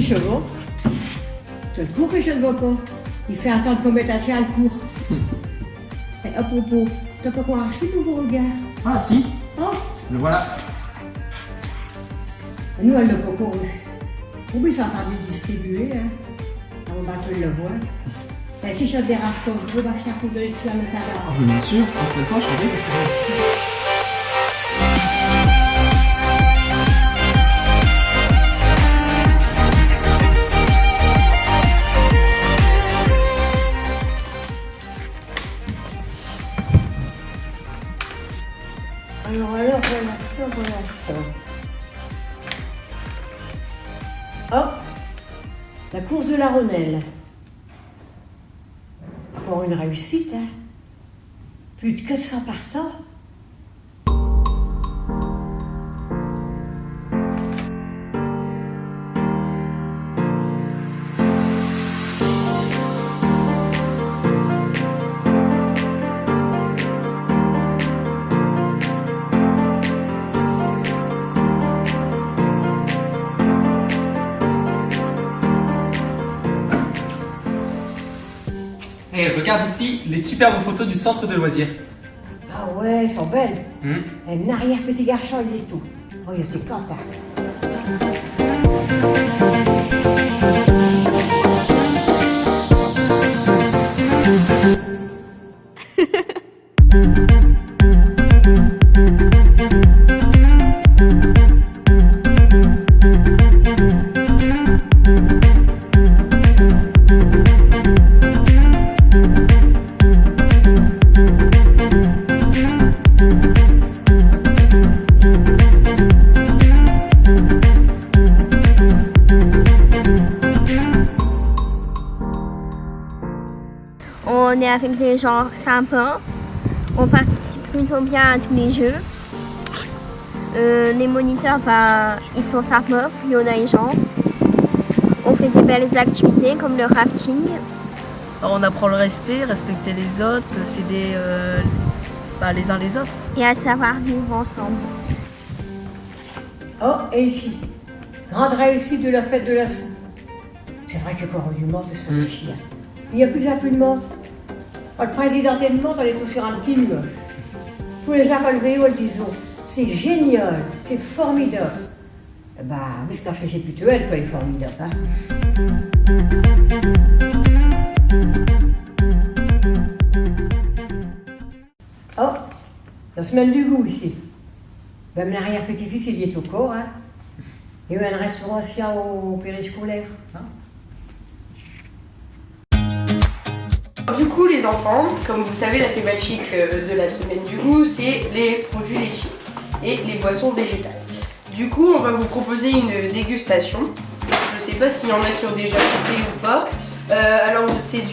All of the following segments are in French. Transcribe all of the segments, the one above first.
chevaux. C'est le cours que je ne vois pas. Il fait attendre qu'on mette à le cours. Et à propos, t'as pas quoi arracher le nouveau regard? Ah si, Oh, le voilà. nous, elle l'a pas couru. Oui, ils sont en train de le distribuer, hein. On va te le voir. Et si je te dérange pas, je vais acheter un coup d'œil dessus à notre Ah alors. oui, bien sûr, en fait, je savais que Alors, voilà ça. Hop, la course de la Rhônelle. Pour une réussite, hein. Plus de 400 partants. Hey, regarde ici les superbes photos du centre de loisirs. Ah ouais, elles sont belles. Et un arrière-petit garçon, il est tout. Oh, il était content. On est avec des gens sympas, on participe plutôt bien à tous les jeux. Les moniteurs, ils sont sympas, puis on a les gens. On fait des belles activités comme le rafting. On apprend le respect, respecter les autres, s'aider les uns les autres. Et à savoir vivre ensemble. Oh, et ici, grande réussite de la fête de la soupe. C'est vrai que quand on du monde, c'est un chien. Il n'y a plus de monde. Le président de monde, elle est tout sur un petit nuage. Tous les gens relevés, elles disent, c'est génial, c'est formidable. Bah, oui, parce que j'ai plutôt elle, quoi, elle est formidable. Hein. Oh, la semaine du goût ici. Même l'arrière-petit-fils, il y est au corps. Hein. Il y a eu une restauration au périscolaire. Hein. Du coup, les enfants, comme vous savez, la thématique de la semaine du goût, c'est les produits laitiers et les boissons végétales. Du coup, on va vous proposer une dégustation. Je ne sais pas s'il y en a qui ont déjà goûté ou pas. Alors, c'est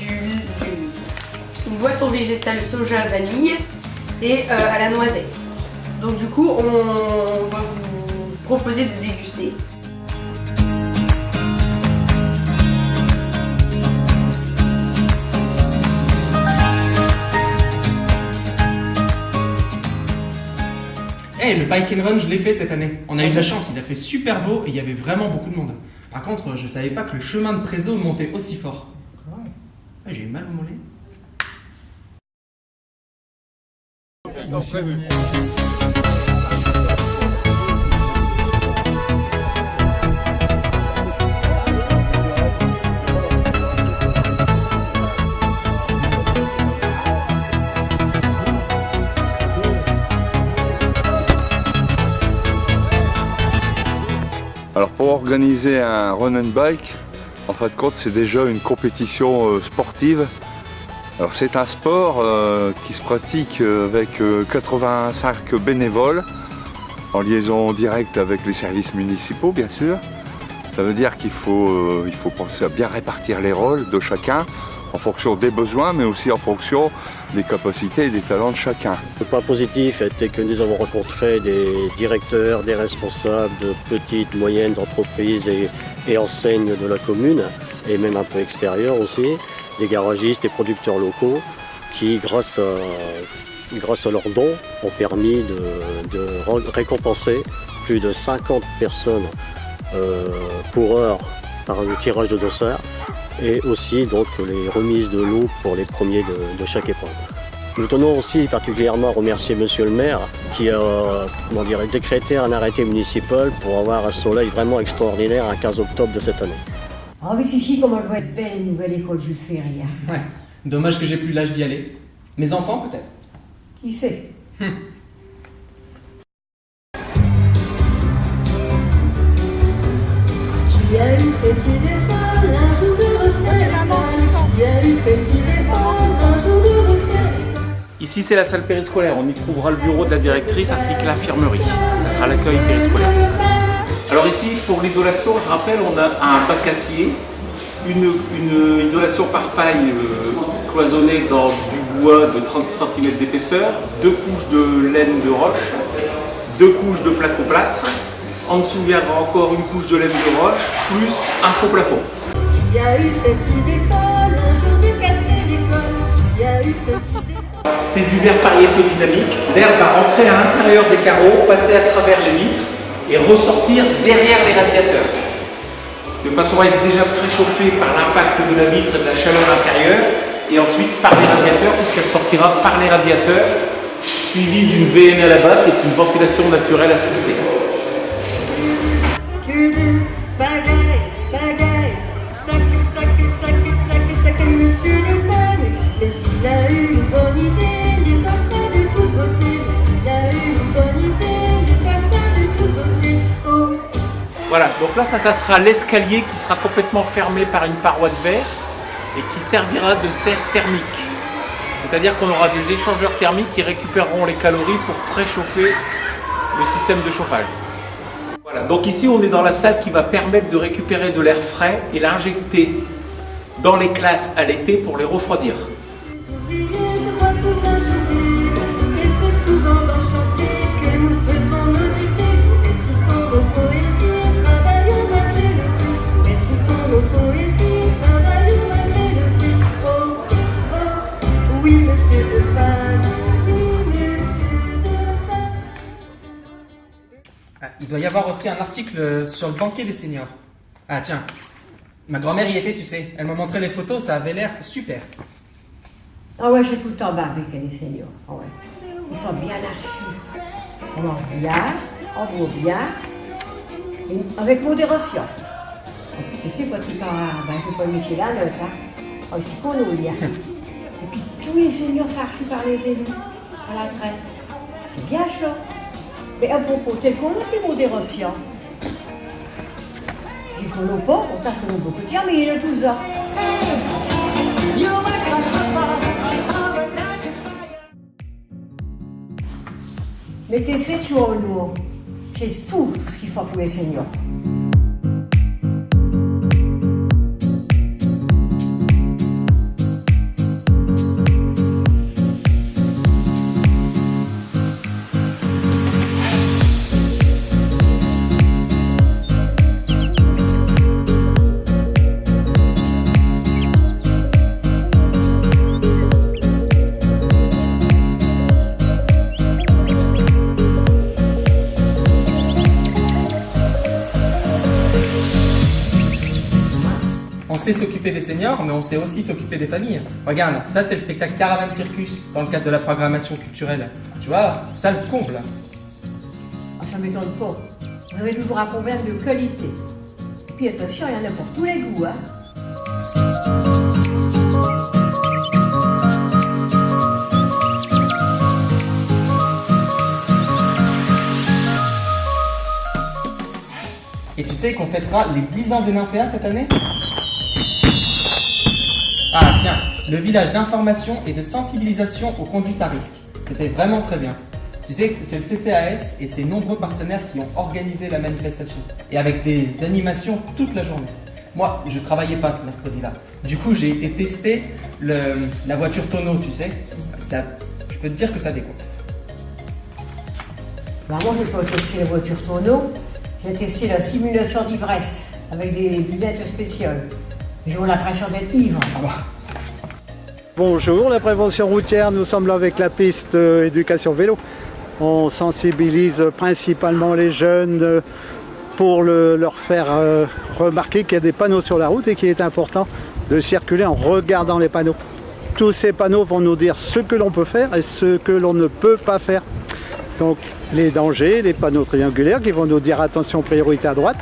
une boisson végétale soja vanille et à la noisette. Donc du coup, on va vous proposer de déguster. Hey, le bike and run, je l'ai fait cette année. On a eu de la chance, il a fait super beau et il y avait vraiment beaucoup de monde. Par contre, je savais pas que le chemin de Prézo montait aussi fort. Ouais, j'ai eu mal au mollet. Alors pour organiser un run and bike, en fin de compte c'est déjà une compétition sportive. Alors c'est un sport qui se pratique avec 85 bénévoles en liaison directe avec les services municipaux bien sûr. Ça veut dire qu'il faut penser à bien répartir les rôles de chacun en fonction des besoins mais aussi en fonction des capacités et des talents de chacun. Le point positif était que nous avons rencontré des directeurs, des responsables de petites, moyennes entreprises et enseignes de la commune, et même un peu extérieures aussi, des garagistes et producteurs locaux qui, grâce à leurs dons, ont permis de récompenser plus de 50 personnes coureurs par le tirage de dossard et aussi donc les remises de l'eau pour les premiers de chaque épreuve. Nous tenons aussi particulièrement à remercier Monsieur le maire qui a décrété un arrêté municipal pour avoir un soleil vraiment extraordinaire un 15 octobre de cette année. Ah mais c'est qui comme elle va être belle, nouvelle école Jules Ferry. Hein. Ouais, dommage que j'ai plus l'âge d'y aller. Mes enfants peut-être. Qui sait? Qui a eu cette idée folle un jour de refaire l'école? Qui a eu cette idée folle un jour de refaire l'école? Ici, c'est la salle périscolaire. On y trouvera le bureau de la directrice ainsi que l'infirmerie. Ça sera l'accueil périscolaire. Alors ici, pour l'isolation, je rappelle, on a un bac acier, une isolation par paille cloisonnée dans du bois de 36 cm d'épaisseur, 2 couches de laine de roche, 2 couches de placo-plâtre. En dessous, il y aura encore une couche de laine de roche, plus un faux plafond. Qui a eu cette idée folle un jour de casser l'école? Qui a eu cette idée folle? C'est du verre pariétodynamique. L'air va rentrer à l'intérieur des carreaux, passer à travers les vitres et ressortir derrière les radiateurs. De façon à être déjà préchauffé par l'impact de la vitre et de la chaleur intérieure et ensuite par les radiateurs puisqu'elle sortira par les radiateurs suivie d'une VNL qui est une ventilation naturelle assistée. Que de pagaille, pagaille, sacré, sacré, sacré, sacré, sacré monsieur de Bonne. Et s'il a eu une bonne idée, il passera de toute beauté. Et s'il a eu une bonne idée, il passera de toute beauté. Oh. Voilà, donc là ça sera l'escalier qui sera complètement fermé par une paroi de verre et qui servira de serre thermique. C'est-à-dire qu'on aura des échangeurs thermiques qui récupéreront les calories pour préchauffer le système de chauffage. Voilà, donc ici on est dans la salle qui va permettre de récupérer de l'air frais et l'injecter dans les classes à l'été pour les refroidir. Les ouvriers se croisent toute la journée, et c'est souvent dans le chantier que nous faisons nos dictées. Récitons nos poésies, travaillons malgré le coup. Récitons nos poésies, travaillons malgré le coup. Oh, oh, oui monsieur de Panne, oui monsieur de Panne. Ah, il doit y avoir aussi un article sur le banquet des seniors. Ah tiens, ma grand-mère y était, tu sais. Elle m'a montré les photos, ça avait l'air super. Ah ouais, j'ai tout le temps barbé avec les seniors. Ah ouais. Ils sont bien archis. On mange bien, on boit bien, et avec modération. En plus, tu sais, quand tu pars, je ne vais pas le métier là, là, oh, c'est qu'on nous lire. Et puis tous les seniors sont archis par les élus à la retraite. C'est bien chaud. Mais à propos, tel qu'on a fait modération. Il ne connaît pas, on t'a connu beaucoup de dire, mais il est tout ça. Mettez-ces, tu vois, nous. C'est fou tout ce qu'il faut pour les seniors. On sait s'occuper des seniors, mais on sait aussi s'occuper des familles. Regarde, ça c'est le spectacle Caravane Circus dans le cadre de la programmation culturelle. Tu vois, ça le comble. Ah, ça ne m'étonne pas. Vous avez toujours un problème de qualité. Et puis attention, il y en a pour tous les goûts. Hein. Et tu sais qu'on fêtera les 10 ans de Nymphéa cette année? Ah tiens, le village d'information et de sensibilisation aux conduites à risque. C'était vraiment très bien. Tu sais, c'est le CCAS et ses nombreux partenaires qui ont organisé la manifestation. Et avec des animations toute la journée. Moi, je travaillais pas ce mercredi-là. Du coup, j'ai été tester la voiture tonneau, tu sais. Ça, je peux te dire que ça décompte. Bah, moi, je n'ai pas testé la voiture tonneau. J'ai testé la simulation d'ivresse avec des lunettes spéciales. J'ai eu l'impression d'être ivre. Bonjour, la prévention routière, nous sommes là avec la piste éducation vélo. On sensibilise principalement les jeunes pour leur faire remarquer qu'il y a des panneaux sur la route et qu'il est important de circuler en regardant les panneaux. Tous ces panneaux vont nous dire ce que l'on peut faire et ce que l'on ne peut pas faire. Donc les dangers, les panneaux triangulaires qui vont nous dire attention, priorité à droite.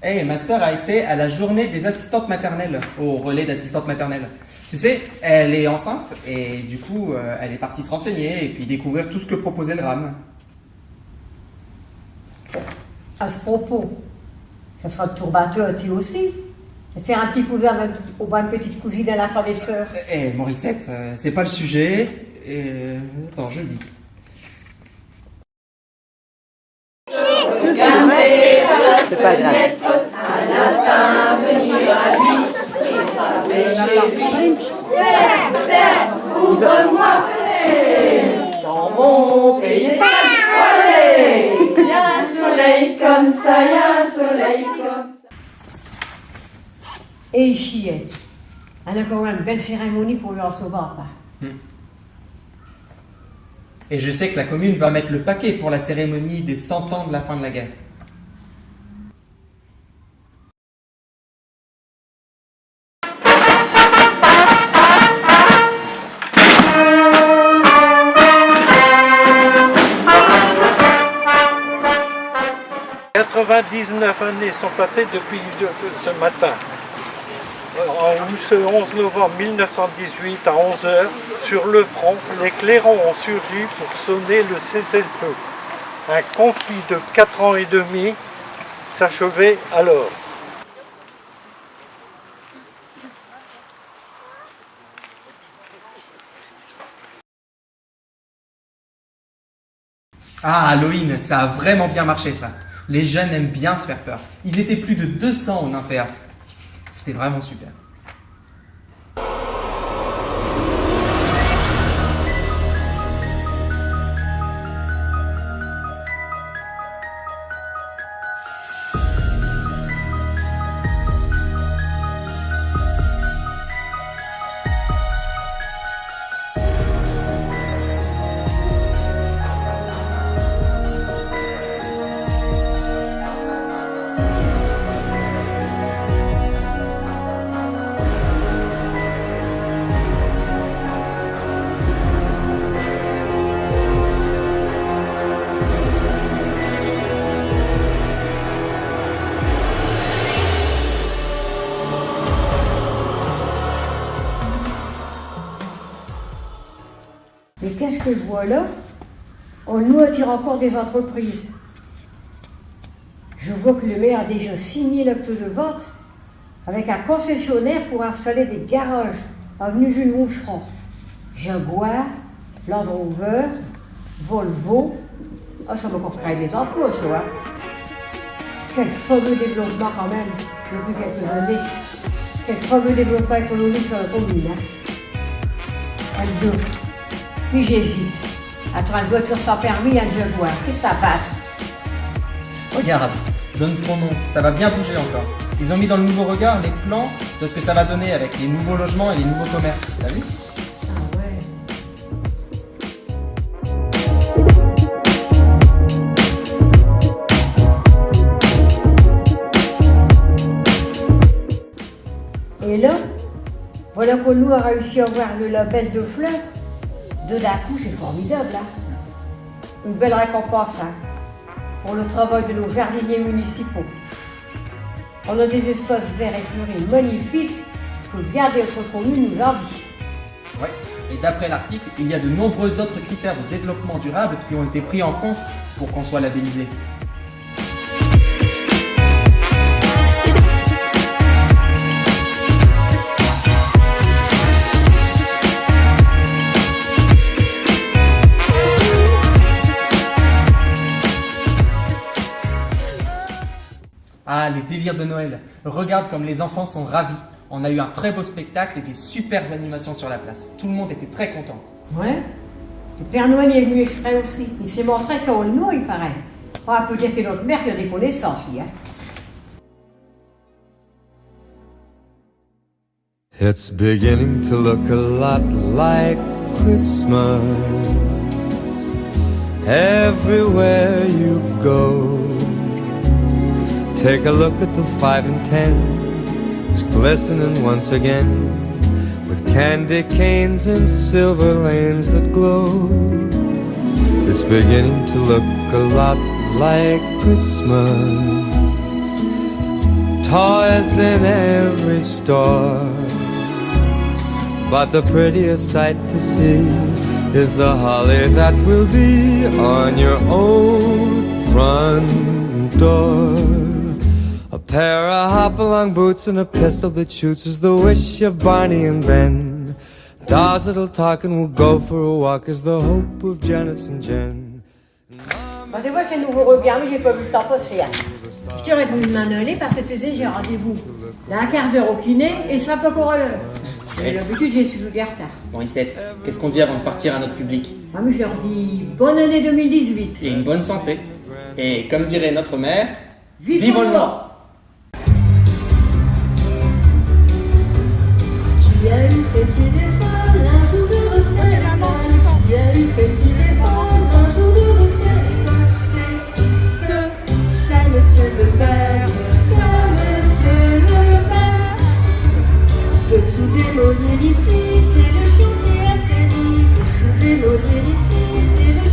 Hey, ma sœur a été à la journée des assistantes maternelles, au relais d'assistantes maternelles. Tu sais, elle est enceinte et du coup, elle est partie se renseigner et puis découvrir tout ce que proposait le RAM. À ce propos, ça sera le tourbateur, tu aussi. Je vais faire un petit cousin aux bonnes petites cousines à la fin des sœurs. Eh, Morissette, c'est pas le sujet. Attends, je lis. C'est pas grave. Ouvre-moi dans mon pays étoilé. Il y a un soleil comme ça, il y a un soleil comme ça. Et il chiait. Elle a quand même une belle cérémonie pour lui recevoir. Et je sais que la commune va mettre le paquet pour la cérémonie des 100 ans de la fin de la guerre. « 99 années sont passées depuis ce matin. Ce 11 novembre 1918 à 11h, sur le front, les clairons ont surgi pour sonner le cessez-le-feu. Un conflit de 4 ans et demi s'achevait alors. Ah, Halloween, ça a vraiment bien marché ça. Les jeunes aiment bien se faire peur. Ils étaient plus de 200 au Nymphéa. C'était vraiment super. Mais qu'est-ce que je vois là? On nous attire encore des entreprises. Je vois que le maire a déjà signé l'acte de vente avec un concessionnaire pour installer des garages avenue Jules Moucheron. Jaguar, Land Rover, Volvo. Ah, ça va encore créer des emplois, ça. Hein? Quel fameux développement quand même depuis quelques années. Quel fameux développement économique sur la commune. Hein? Deux. Puis j'hésite. Entre une voiture sans permis et un Jaguar, qu'est-ce que ça passe? Regarde, zone Froment, ça va bien bouger encore. Ils ont mis dans le nouveau regard les plans de ce que ça va donner avec les nouveaux logements et les nouveaux commerces. T'as vu? Ah ouais. Et là, voilà qu'on nous a réussi à avoir le label de fleurs. De d'un coup, c'est formidable, hein. Une belle récompense, hein, pour le travail de nos jardiniers municipaux. On a des espaces verts et fleuris magnifiques que garder notre commune nous envie. Ouais, et d'après l'article, il y a de nombreux autres critères de développement durable qui ont été pris en compte pour qu'on soit labellisé. Ah, les délires de Noël. Regarde comme les enfants sont ravis. On a eu un très beau spectacle et des super animations sur la place. Tout le monde était très content. Ouais. Le Père Noël est venu exprès aussi. Il s'est montré qu'au nous, il paraît. On peut dire que notre mère qui a des connaissances, hein. It's beginning to look a lot like Christmas, everywhere you go. Take a look at the 5 and 10, it's glistening once again, with candy canes and silver lanes that glow. It's beginning to look a lot like Christmas. Toys in every store, but the prettiest sight to see is the holly that will be on your own front door. A pair of hop-along boots and a pistol that shoots is the wish of Barney and Ben. Dolls that'll talk and we'll go for a walk is the hope of Janice and Jen. C'est vrai qu'un nouveau regard, mais j'ai pas vu le temps passer. Hein. Je t'aurais voulu m'annoncer parce que tu sais, j'ai rendez-vous dans un quart d'heure au kiné et ça peut encore à l'heure. Et d'habitude, j'ai toujours du retard. Bon, Issette, qu'est-ce qu'on dit avant de partir à notre public? Ah, mais je leur dis bonne année 2018. Et une bonne santé. Et comme dirait notre mère, Vivons le vent.